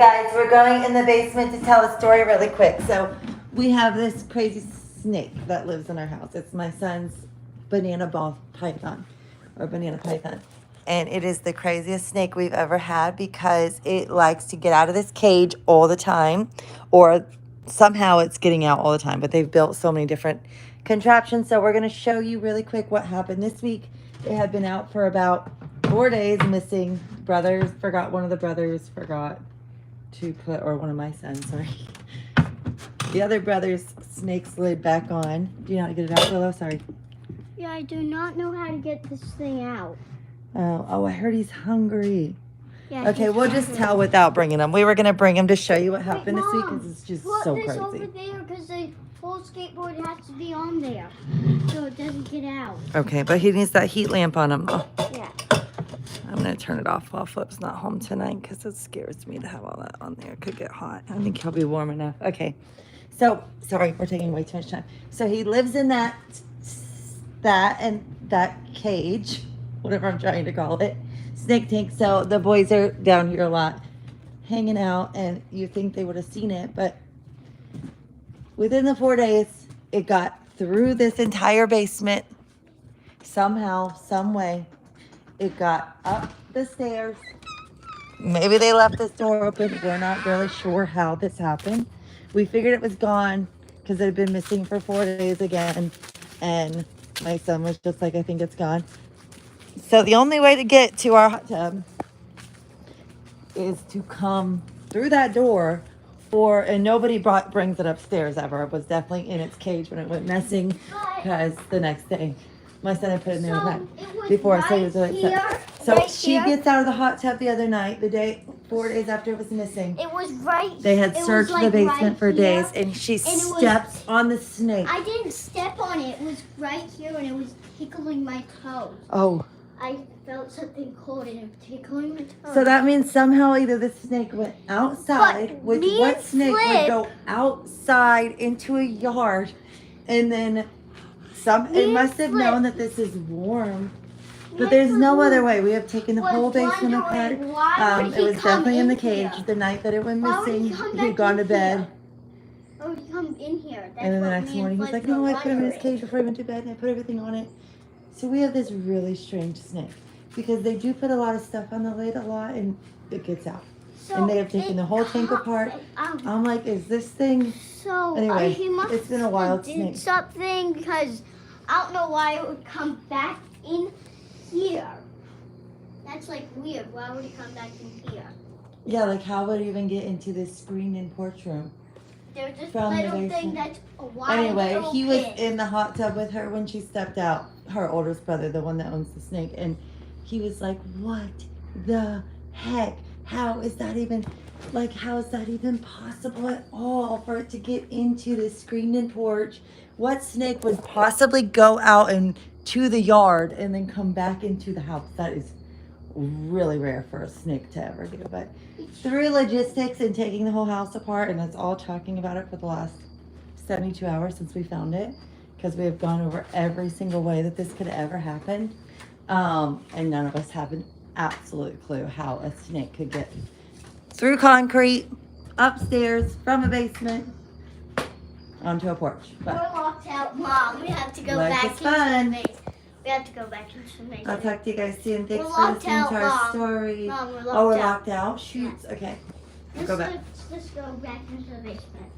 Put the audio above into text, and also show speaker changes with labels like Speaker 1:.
Speaker 1: Guys, we're going in the basement to tell a story really quick. So we have this crazy snake that lives in our house. It's my son's banana ball python or banana python. And it is the craziest snake we've ever had because it likes to get out of this cage all the time, or somehow it's getting out all the time. But they've built so many different contraptions. So we're going to show you really quick what happened this week. It had been out for about 4 days, missing. One of the brothers forgot to put, or one of my sons, sorry. The other brother's snake slid back on. Do you know how to get it out, Willow? Sorry.
Speaker 2: Yeah, I do not know how to get this thing out.
Speaker 1: Oh, I heard he's hungry.
Speaker 2: Yeah,
Speaker 1: okay,
Speaker 2: he's
Speaker 1: we'll
Speaker 2: hungry.
Speaker 1: just tell without bringing him. We were going to bring him to show you what happened this week
Speaker 2: Mom,
Speaker 1: because it's just
Speaker 2: put
Speaker 1: so
Speaker 2: this
Speaker 1: crazy.
Speaker 2: over there because the whole skateboard has to be on there so it doesn't get out.
Speaker 1: Okay, but he needs that heat lamp on him. Oh.
Speaker 2: Yeah.
Speaker 1: I'm going to turn it off while Flip's not home tonight because it scares me to have all that on there. It could get hot. I think he'll be warm enough. Okay. So, sorry, we're taking way too much time. So he lives in that cage, whatever I'm trying to call it, snake tank. So the boys are down here a lot hanging out, and you think they would have seen it, but within the 4 days, it got through this entire basement somehow, some way. It got up the stairs. Maybe they left this door open. We're not really sure how this happened. We figured it was gone because it had been missing for 4 days again. And my son was just like, I think it's gone. So the only way to get to our hot tub is to come through that door, and nobody brings it upstairs ever. It was definitely in its cage when it went missing because the next day my son had put it in there the night before, so he was really upset. So she gets out of the hot tub the other night, 4 days after it was missing.
Speaker 2: It was right.
Speaker 1: They had searched the basement
Speaker 2: right
Speaker 1: for
Speaker 2: here,
Speaker 1: days, and she
Speaker 2: and
Speaker 1: steps on the snake.
Speaker 2: I didn't step on it. It was right here, and it was tickling my toes.
Speaker 1: Oh.
Speaker 2: I felt something cold, and it was tickling my toes.
Speaker 1: So that means somehow either the snake went outside, which what snake would go outside into a yard, and then it must have known that this is warm. But there's no other way. We have taken the whole basement apart. It was definitely in the cage the night that it went missing. He had gone to bed.
Speaker 2: Oh, he come in here.
Speaker 1: And then the next morning he's like, no, I put him in his cage before he went to bed and I put everything on it. So we have this really strange snake because they do put a lot of stuff on the lid a lot and it gets out. And they have taken the whole tank apart. I'm like, is this thing?
Speaker 2: So
Speaker 1: anyway,
Speaker 2: he must
Speaker 1: it's been a wild
Speaker 2: did
Speaker 1: snake.
Speaker 2: Something because I don't know why it would come back in here. That's like weird. Why would it come back in here?
Speaker 1: Yeah, like how would it even get into this screened in porch room?
Speaker 2: There's this
Speaker 1: From the
Speaker 2: little thing
Speaker 1: basement.
Speaker 2: that's a wide
Speaker 1: Anyway, he was
Speaker 2: open.
Speaker 1: in the hot tub with her when she stepped out, her oldest brother, the one that owns the snake, and he was like, what the heck? How is that even possible at all for it to get into this screened-in porch? What snake would possibly go out and to the yard and then come back into the house? That is really rare for a snake to ever do. But through logistics and taking the whole house apart, and that's all talking about it for the last 72 hours since we found it, because we have gone over every single way that this could ever happen, and none of us have an absolute clue how a snake could get through concrete, upstairs, from a basement, onto a porch.
Speaker 2: We're locked out, Mom. We have to go
Speaker 1: Life
Speaker 2: back
Speaker 1: is
Speaker 2: into
Speaker 1: fun.
Speaker 2: the basement. We have to go back into the basement.
Speaker 1: I'll talk to you guys soon. Thanks
Speaker 2: We're
Speaker 1: for
Speaker 2: locked
Speaker 1: listening to
Speaker 2: out,
Speaker 1: our
Speaker 2: Mom.
Speaker 1: story.
Speaker 2: Mom, we're
Speaker 1: Oh, we're
Speaker 2: locked out.
Speaker 1: locked out? Shoots. Okay. We'll go back.
Speaker 2: Let's go back into the basement.